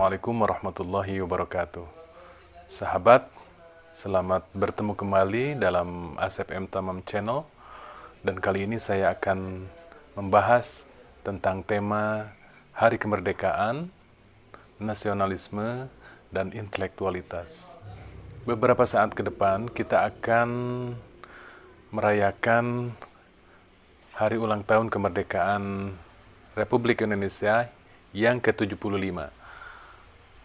Assalamualaikum warahmatullahi wabarakatuh. Sahabat, selamat bertemu kembali dalam Asep M. Tamam Channel. Dan kali ini saya akan membahas tentang tema Hari Kemerdekaan, Nasionalisme, dan Intelektualitas. Beberapa saat ke depan kita akan merayakan Hari Ulang Tahun Kemerdekaan Republik Indonesia yang ke-75.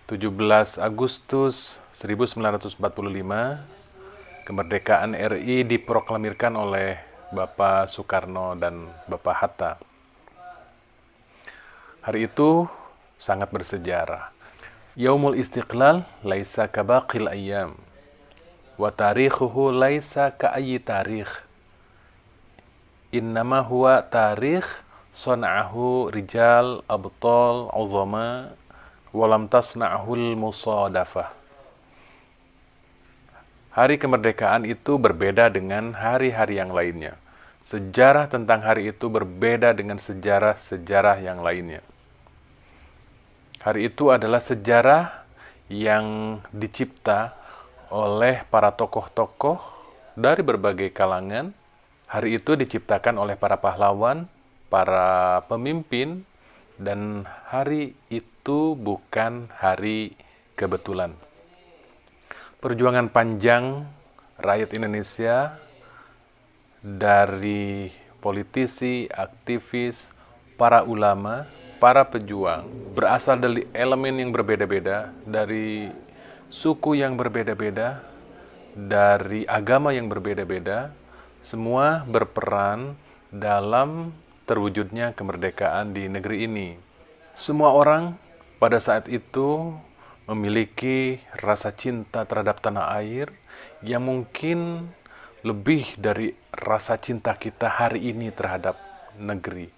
17 Agustus 1945, kemerdekaan RI diproklamirkan oleh Bapak Soekarno dan Bapak Hatta. Hari itu sangat bersejarah. Yaumul Istiqlal laisa kabaqil ayyam wa tarikhuhu laisa ka ayyi tarikh. Innama huwa tarikh son'ahu rijal abtal uzama walam tasna'hul musadafah. Hari kemerdekaan itu berbeda dengan hari-hari yang lainnya. Sejarah tentang hari itu berbeda dengan sejarah-sejarah yang lainnya. Hari itu adalah sejarah yang dicipta oleh para tokoh-tokoh dari berbagai kalangan. Hari itu diciptakan oleh para pahlawan, para pemimpin, dan hari itu bukan hari kebetulan. Perjuangan panjang rakyat Indonesia dari politisi, aktivis, para ulama, para pejuang berasal dari elemen yang berbeda-beda, dari suku yang berbeda-beda, dari agama yang berbeda-beda, semua berperan dalam terwujudnya kemerdekaan di negeri ini. Semua orang pada saat itu memiliki rasa cinta terhadap tanah air yang mungkin lebih dari rasa cinta kita hari ini terhadap negeri.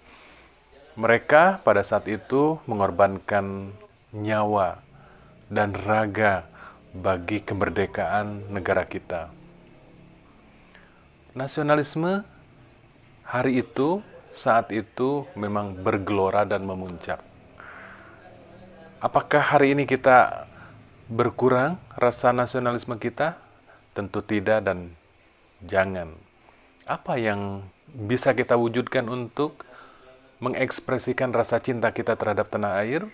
Mereka pada saat itu mengorbankan nyawa dan raga bagi kemerdekaan negara kita. Nasionalisme hari itu, saat itu memang bergelora dan memuncak. Apakah hari ini kita berkurang rasa nasionalisme kita? Tentu tidak dan jangan. Apa yang bisa kita wujudkan untuk mengekspresikan rasa cinta kita terhadap tanah air?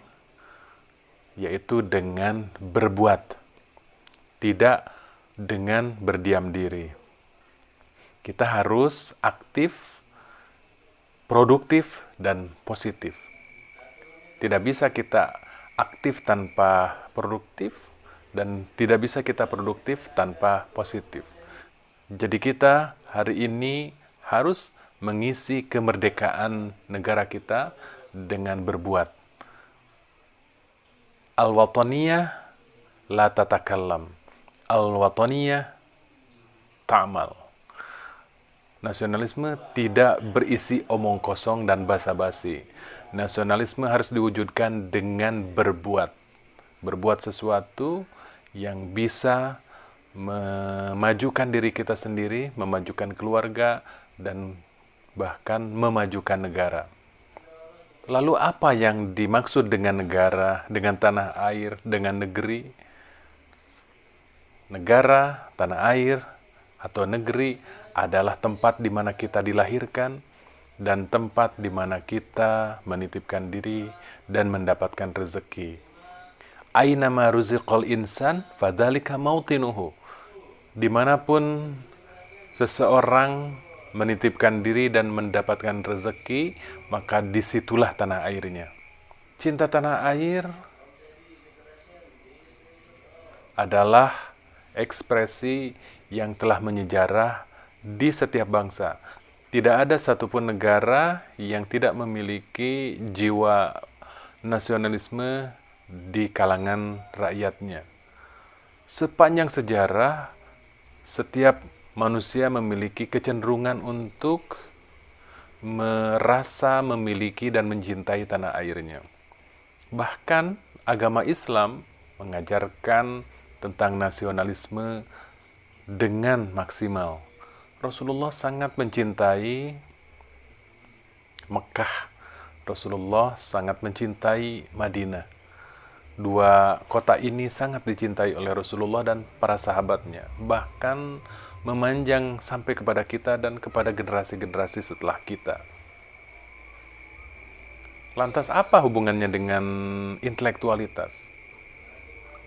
Yaitu dengan berbuat, tidak dengan berdiam diri. Kita harus aktif, produktif, dan positif. Tidak bisa kita aktif tanpa produktif, dan tidak bisa kita produktif tanpa positif. Jadi kita hari ini harus mengisi kemerdekaan negara kita dengan berbuat. Al-wataniyah la tatakallam, al-wataniyah ta'mal. Nasionalisme tidak berisi omong kosong dan basa-basi. Nasionalisme harus diwujudkan dengan berbuat. Berbuat sesuatu yang bisa memajukan diri kita sendiri, memajukan keluarga, dan bahkan memajukan negara. Lalu apa yang dimaksud dengan negara, dengan tanah air, dengan negeri? Negara, tanah air, atau negeri adalah tempat di mana kita dilahirkan dan tempat di mana kita menitipkan diri dan mendapatkan rezeki. Ainama ruziqal insan fadzalika mautinuhu. Dimanapun seseorang menitipkan diri dan mendapatkan rezeki, maka disitulah tanah airnya. Cinta tanah air adalah ekspresi yang telah menyejarah di setiap bangsa. Tidak ada satupun negara yang tidak memiliki jiwa nasionalisme di kalangan rakyatnya. Sepanjang sejarah, setiap manusia memiliki kecenderungan untuk merasa memiliki dan mencintai tanah airnya. Bahkan agama Islam mengajarkan tentang nasionalisme dengan maksimal. Rasulullah sangat mencintai Mekah. Rasulullah sangat mencintai Madinah. Dua kota ini sangat dicintai oleh Rasulullah dan para sahabatnya, bahkan memanjang sampai kepada kita dan kepada generasi-generasi setelah kita. Lantas apa hubungannya dengan intelektualitas?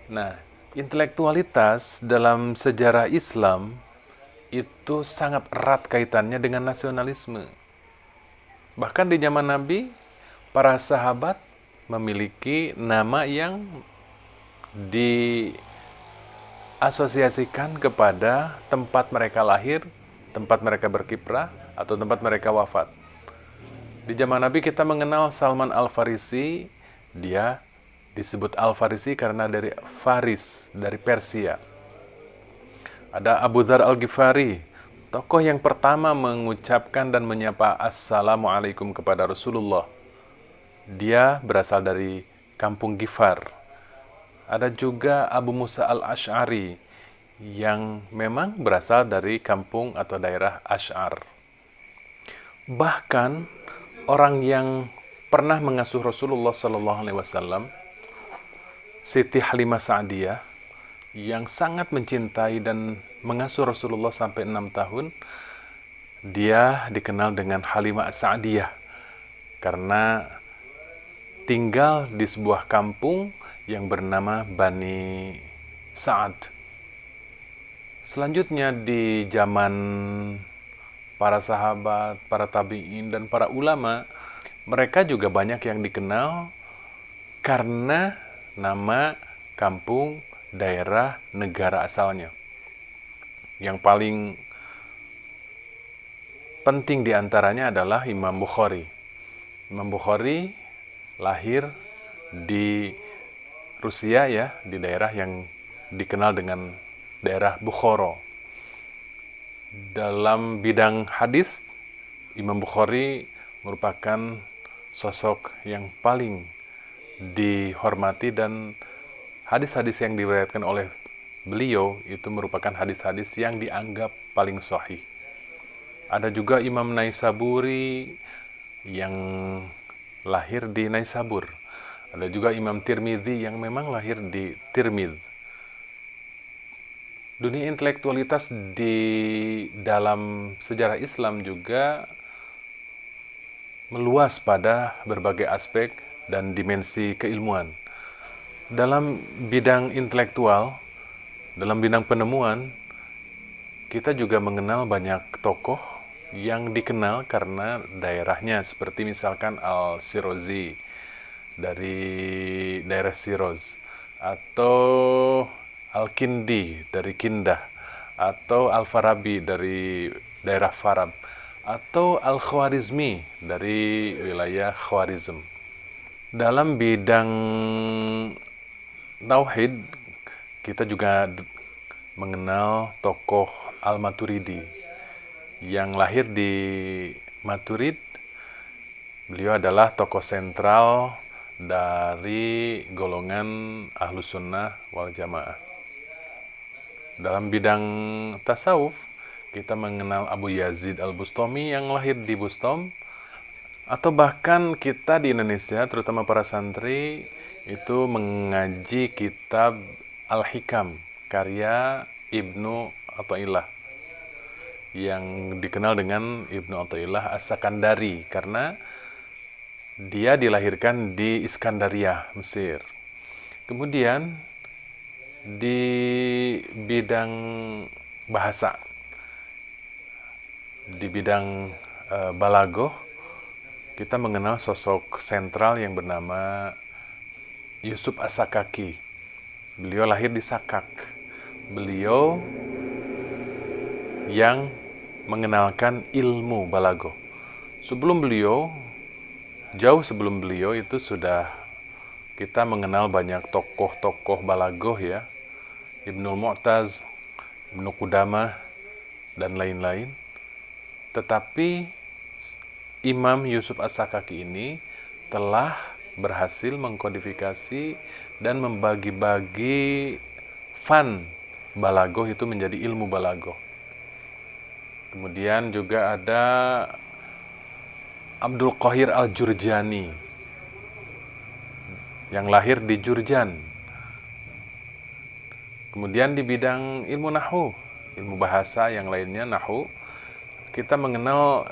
Nah, intelektualitas dalam sejarah Islam itu sangat erat kaitannya dengan nasionalisme. Bahkan di zaman Nabi, para sahabat memiliki nama yang diasosiasikan kepada tempat mereka lahir, tempat mereka berkiprah, atau tempat mereka wafat. Di zaman Nabi kita mengenal Salman Al-Farisi, dia disebut Al-Farisi karena dari Faris, dari Persia. Ada Abu Dzar Al-Ghifari, tokoh yang pertama mengucapkan dan menyapa Assalamualaikum kepada Rasulullah. Dia berasal dari kampung Ghifar. Ada juga Abu Musa Al-Asy'ari yang memang berasal dari kampung atau daerah Asy'ar. Bahkan orang yang pernah mengasuh Rasulullah SAW, Siti Halimah Sa'diyah, yang sangat mencintai dan mengasuh Rasulullah sampai 6 tahun, dia dikenal dengan Halimah Sa'diyah karena tinggal di sebuah kampung yang bernama Bani Sa'ad. Selanjutnya di zaman para sahabat, para tabi'in, dan para ulama, mereka juga banyak yang dikenal karena nama kampung, daerah, negara asalnya. Yang paling penting diantaranya adalah Imam Bukhari. Imam Bukhari lahir di Rusia ya, di daerah yang dikenal dengan daerah Bukhara. Dalam bidang hadis, Imam Bukhari merupakan sosok yang paling dihormati dan hadis-hadis yang diriwayatkan oleh beliau itu merupakan hadis-hadis yang dianggap paling sahih. Ada juga Imam Naisaburi yang lahir di Naisabur. Ada juga Imam Tirmidzi yang memang lahir di Tirmidz. Dunia intelektualitas di dalam sejarah Islam juga meluas pada berbagai aspek dan dimensi keilmuan. Dalam bidang intelektual, dalam bidang penemuan, kita juga mengenal banyak tokoh yang dikenal karena daerahnya, seperti misalkan Al-Shirazi dari daerah Shiraz, atau Al-Kindi dari Kindah, atau Al-Farabi dari daerah Farab, atau Al-Khwarizmi dari wilayah Khwarizm. Dalam bidang tauhid, kita juga mengenal tokoh Al-Maturidi yang lahir di Maturid. Beliau adalah tokoh sentral dari golongan Ahlus Sunnah wal Jamaah. Dalam bidang tasawuf, kita mengenal Abu Yazid Al-Bustami yang lahir di Bustom, atau bahkan kita di Indonesia, terutama para santri, itu mengaji kitab Al-Hikam, karya Ibnu Athaillah, yang dikenal dengan Ibnu Athaillah As-Sakandari, karena dia dilahirkan di Iskandaria, Mesir. Kemudian di bidang bahasa, di bidang balagoh, kita mengenal sosok sentral yang bernama Yusuf As-Sakaki. Beliau lahir di Sakak. Beliau yang mengenalkan ilmu balagoh. Jauh sebelum beliau itu sudah kita mengenal banyak tokoh-tokoh balagoh ya. Ibnul Mu'taz, Ibnu Qudamah, dan lain-lain. Tetapi Imam Yusuf As-Sakaki ini telah berhasil mengkodifikasi dan membagi-bagi fan balagoh itu menjadi ilmu balagoh. Kemudian juga ada Abdul Qahir Al-Jurjani yang lahir di Jurjan, Kemudian di bidang ilmu nahwu, ilmu bahasa yang lainnya nahwu, kita mengenal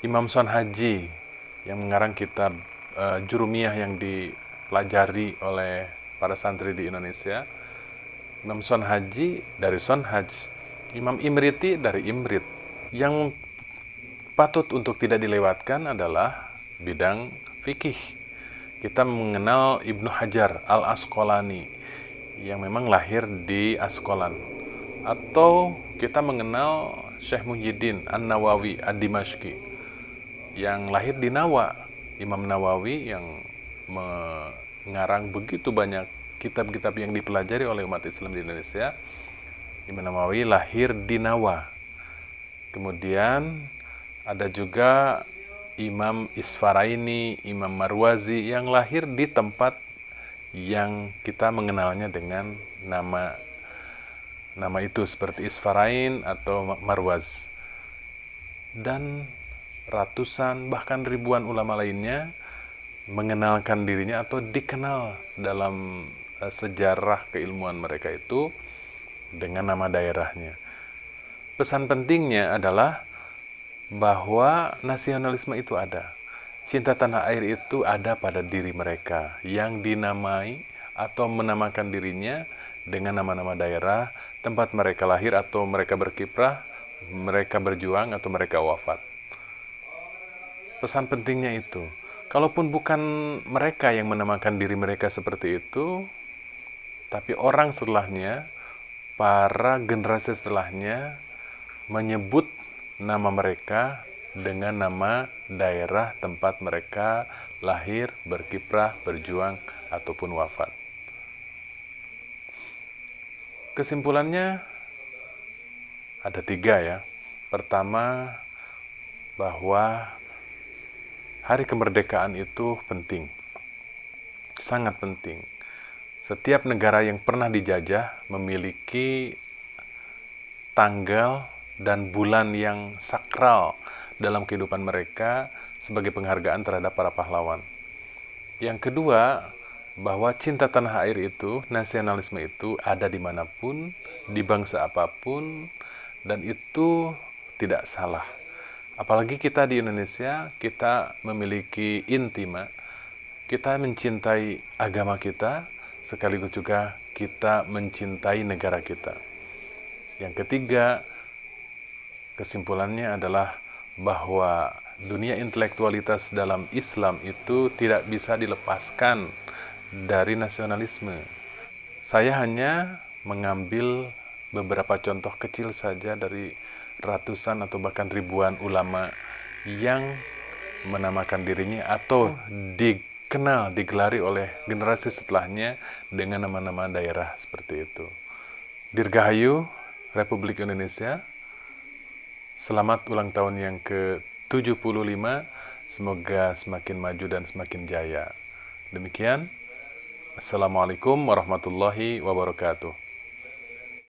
Imam Son Haji yang mengarang kitab Jurumiyah yang dipelajari oleh para santri di Indonesia. Imam Son Haji dari Son Haj, Imam Imriti dari Imrit. Yang patut untuk tidak dilewatkan adalah bidang fikih. Kita mengenal Ibnu Hajar Al-Asqalani yang memang lahir di Asqalan. Atau kita mengenal Syekh Muhyiddin An-Nawawi Ad-Dimashqi yang lahir di Nawa. Imam Nawawi yang mengarang begitu banyak kitab-kitab yang dipelajari oleh umat Islam di Indonesia. Imam Nawawi lahir di Nawa. Kemudian ada juga Imam Isfaraini, Imam Marwazi yang lahir di tempat yang kita mengenalnya dengan nama itu seperti Isfarain atau Marwaz. Dan ratusan bahkan ribuan ulama lainnya mengenalkan dirinya atau dikenal dalam sejarah keilmuan mereka itu dengan nama daerahnya. Pesan pentingnya adalah bahwa nasionalisme itu ada. Cinta tanah air itu ada pada diri mereka yang dinamai atau menamakan dirinya dengan nama-nama daerah, tempat mereka lahir atau mereka berkiprah, mereka berjuang atau mereka wafat. Pesan pentingnya itu. Kalaupun bukan mereka yang menamakan diri mereka seperti itu, tapi orang setelahnya, para generasi setelahnya menyebut nama mereka dengan nama daerah tempat mereka lahir, berkiprah, berjuang, ataupun wafat. Kesimpulannya ada 3 ya. Pertama, bahwa hari kemerdekaan itu penting. Sangat penting. Setiap negara yang pernah dijajah memiliki tanggal dan bulan yang sakral dalam kehidupan mereka sebagai penghargaan terhadap para pahlawan. Yang kedua, bahwa cinta tanah air itu, nasionalisme itu ada dimanapun, di bangsa apapun, dan itu tidak salah. Apalagi kita di Indonesia, kita memiliki intima, kita mencintai agama kita, sekaligus juga kita mencintai negara kita. Yang ketiga, kesimpulannya adalah bahwa dunia intelektualitas dalam Islam itu tidak bisa dilepaskan dari nasionalisme. Saya hanya mengambil beberapa contoh kecil saja dari ratusan atau bahkan ribuan ulama yang menamakan dirinya atau dikenal, digelari oleh generasi setelahnya dengan nama-nama daerah seperti itu. Dirgahayu Republik Indonesia. Selamat ulang tahun yang ke-75. Semoga semakin maju dan semakin jaya. Demikian. Assalamualaikum warahmatullahi wabarakatuh.